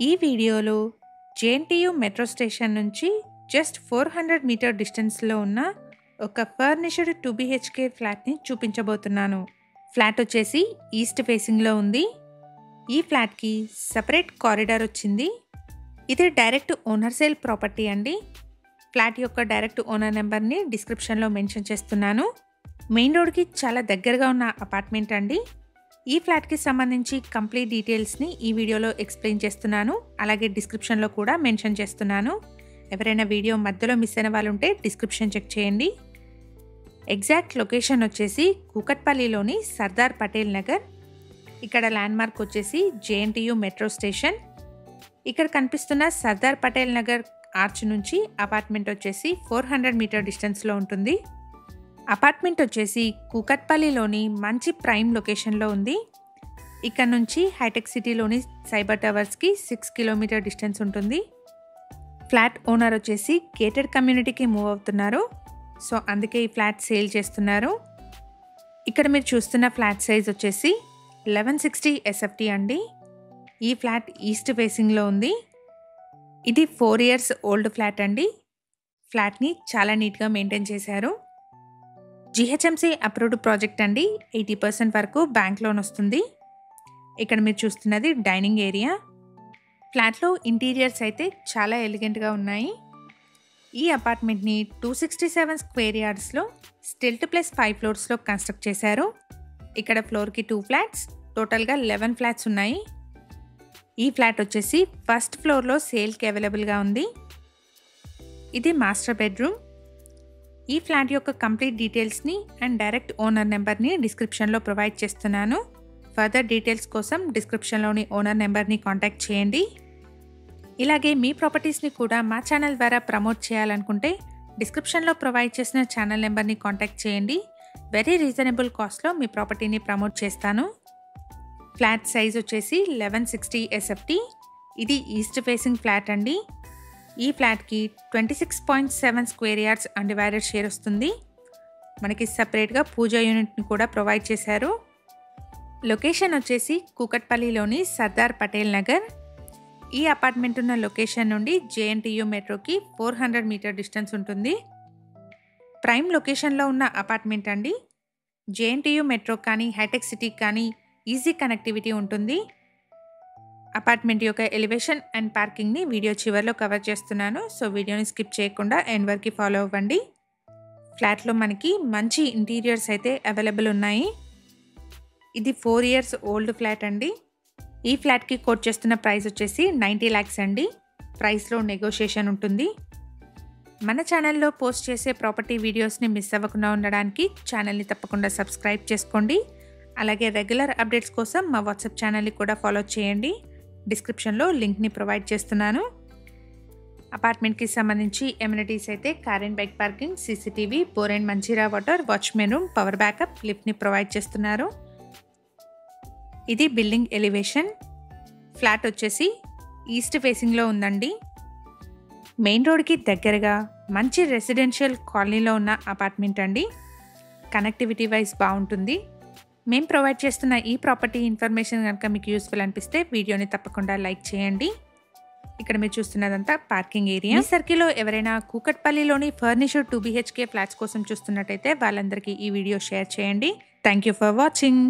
ఈ వీడియోలో JNTU metro station నుంచి జస్ట్ 400 మీటర్ డిస్టెన్స్లో ఉన్న ఒక ఫర్నిష్డ్ 2 BHK ఫ్లాట్ని చూపించబోతున్నాను. ఫ్లాట్ వచ్చేసి ఈస్ట్ ఫేసింగ్లో ఉంది. ఈ ఫ్లాట్కి సపరేట్ కారిడార్ వచ్చింది. ఇది డైరెక్ట్ ఓనర్ సేల్ ప్రాపర్టీ అండి. ఫ్లాట్ యొక్క డైరెక్ట్ ఓనర్ నెంబర్ని డిస్క్రిప్షన్లో మెన్షన్ చేస్తున్నాను. మెయిన్ రోడ్కి చాలా దగ్గరగా ఉన్న అపార్ట్మెంట్ అండి. ఈ ఫ్లాట్కి సంబంధించి కంప్లీట్ డీటెయిల్స్ని ఈ వీడియోలో ఎక్స్ప్లెయిన్ చేస్తున్నాను. అలాగే డిస్క్రిప్షన్లో కూడా మెన్షన్ చేస్తున్నాను. ఎవరైనా వీడియో మధ్యలో మిస్ అయిన వాళ్ళు ఉంటే డిస్క్రిప్షన్ చెక్ చేయండి. ఎగ్జాక్ట్ లొకేషన్ వచ్చేసి కూకట్పల్లిలోని సర్దార్ పటేల్ నగర్. ఇక్కడ ల్యాండ్మార్క్ వచ్చేసి జేఎన్టీయూ మెట్రో స్టేషన్. ఇక్కడ కనిపిస్తున్న సర్దార్ పటేల్ నగర్ ఆర్చ్ నుంచి అపార్ట్మెంట్ వచ్చేసి 400 మీటర్ డిస్టెన్స్లో ఉంటుంది. అపార్ట్మెంట్ వచ్చేసి కూకట్పల్లిలోని మంచి ప్రైమ్ లొకేషన్లో ఉంది. ఇక్కడ నుంచి హైటెక్ సిటీలోని సైబర్ టవర్స్కి 6 కిలోమీటర్ డిస్టెన్స్ ఉంటుంది. ఫ్లాట్ ఓనర్ వచ్చేసి గేటెడ్ కమ్యూనిటీకి మూవ్ అవుతున్నారు. సో అందుకే ఈ ఫ్లాట్ సేల్ చేస్తున్నారు. ఇక్కడ మీరు చూస్తున్న ఫ్లాట్ సైజ్ వచ్చేసి 1160 SFT అండి. ఈ ఫ్లాట్ ఈస్ట్ ఫేసింగ్లో ఉంది. ఇది 4 years ఓల్డ్ ఫ్లాట్ అండి. ఫ్లాట్ని చాలా నీట్గా మెయింటైన్ చేశారు. GHMC అప్రూవ్డ్ ప్రాజెక్ట్ అండి. 80% వరకు బ్యాంక్ లోన్ వస్తుంది. ఇక్కడ మీరు చూస్తున్నది డైనింగ్ ఏరియా. ఫ్లాట్లో ఇంటీరియర్స్ అయితే చాలా ఎలిగెంట్గా ఉన్నాయి. ఈ అపార్ట్మెంట్ని 267 స్క్వేర్ యార్డ్స్లో స్టిల్ట్ ప్లస్ 5 ఫ్లోర్స్లో కన్స్ట్రక్ట్ చేశారు. ఇక్కడ ఫ్లోర్కి 2 ఫ్లాట్స్, టోటల్గా 11 ఫ్లాట్స్ ఉన్నాయి. ఈ ఫ్లాట్ వచ్చేసి ఫస్ట్ ఫ్లోర్లో సేల్కి అవైలబుల్గా ఉంది. ఇది మాస్టర్ బెడ్రూమ్. ఈ ఫ్లాట్ యొక్క కంప్లీట్ డీటెయిల్స్ని అండ్ డైరెక్ట్ ఓనర్ నెంబర్ని డిస్క్రిప్షన్లో ప్రొవైడ్ చేస్తున్నాను. ఫర్దర్ డీటెయిల్స్ కోసం డిస్క్రిప్షన్లోని ఓనర్ నెంబర్ని కాంటాక్ట్ చేయండి. ఇలాగే మీ ప్రాపర్టీస్ని కూడా మా ఛానల్ ద్వారా ప్రమోట్ చేయాలనుకుంటే డిస్క్రిప్షన్లో ప్రొవైడ్ చేసిన ఛానల్ నెంబర్ని కాంటాక్ట్ చేయండి. వెరీ రీజనబుల్ కాస్ట్లో మీ ప్రాపర్టీని ప్రమోట్ చేస్తాను. ఫ్లాట్ సైజ్ వచ్చేసి 1160 SFT. ఇది ఈస్ట్ ఫేసింగ్ ఫ్లాట్ అండి. ఈ ఫ్లాట్కి 26.7 స్క్వేర్ యార్డ్స్ అన్డివైడెడ్ షేర్ వస్తుంది. మనకి సపరేట్గా పూజా యూనిట్ని కూడా ప్రొవైడ్ చేశారు. లొకేషన్ వచ్చేసి కూకట్పల్లిలోని సర్దార్ పటేల్ నగర్. ఈ అపార్ట్మెంట్ ఉన్న లొకేషన్ నుండి జేఎన్టీయూ మెట్రోకి 400 మీటర్ డిస్టెన్స్ ఉంటుంది. ప్రైమ్ లొకేషన్లో ఉన్న అపార్ట్మెంట్ అండి. జేఎన్టీయూ మెట్రో కానీ హైటెక్ సిటీ కానీ ఈజీ కనెక్టివిటీ ఉంటుంది. అపార్ట్మెంట్ యొక్క ఎలివేషన్ అండ్ పార్కింగ్ని వీడియో చివరిలో కవర్ చేస్తున్నాను. సో వీడియోని స్కిప్ చేయకుండా ఎండ్ వరకు ఫాలో అవ్వండి. ఫ్లాట్లో మనకి మంచి ఇంటీరియర్స్ అయితే అవైలబుల్ ఉన్నాయి. ఇది 4 years ఓల్డ్ ఫ్లాట్ అండి. ఈ ఫ్లాట్కి కోట్ చేస్తున్న ప్రైస్ వచ్చేసి 90 lakhs అండి. ప్రైస్లో నెగోషియేషన్ ఉంటుంది. మన ఛానల్లో పోస్ట్ చేసే ప్రాపర్టీ వీడియోస్ని మిస్ అవ్వకుండా ఉండడానికి ఛానల్ని తప్పకుండా సబ్స్క్రైబ్ చేసుకోండి. అలాగే రెగ్యులర్ అప్డేట్స్ కోసం మా వాట్సాప్ ఛానల్ని కూడా ఫాలో చేయండి. డిస్క్రిప్షన్లో లింక్ని ప్రొవైడ్ చేస్తున్నాను. అపార్ట్మెంట్కి సంబంధించి ఎమ్యూనిటీస్ అయితే car and bike parking, CCTV, bore and Manjira water, watchman room, power backup, లిఫ్ట్ని ప్రొవైడ్ చేస్తున్నారు. ఇది బిల్డింగ్ ఎలివేషన్. ఫ్లాట్ వచ్చేసి ఈస్ట్ ఫేసింగ్లో ఉందండి. మెయిన్ రోడ్కి దగ్గరగా మంచి రెసిడెన్షియల్ కాలనీలో ఉన్న అపార్ట్మెంట్ అండి. కనెక్టివిటీ వైజ్ బాగుంటుంది. మేము ప్రొవైడ్ చేస్తున్న ఈ ప్రాపర్టీ ఇన్ఫర్మేషన్ కనుక మీకు యూస్ఫుల్ అనిపిస్తే వీడియోని తప్పకుండా లైక్ చేయండి. ఇక్కడ మీరు చూస్తున్నదంతా పార్కింగ్ ఏరియా. ఈ సర్కిల్లో ఎవరైనా కూకట్పల్లిలోని ఫర్నిష్డ్ 2 BHK ఫ్లాట్స్ కోసం చూస్తున్నట్టయితే వాళ్ళందరికీ ఈ వీడియో షేర్ చేయండి. Thank you for watching.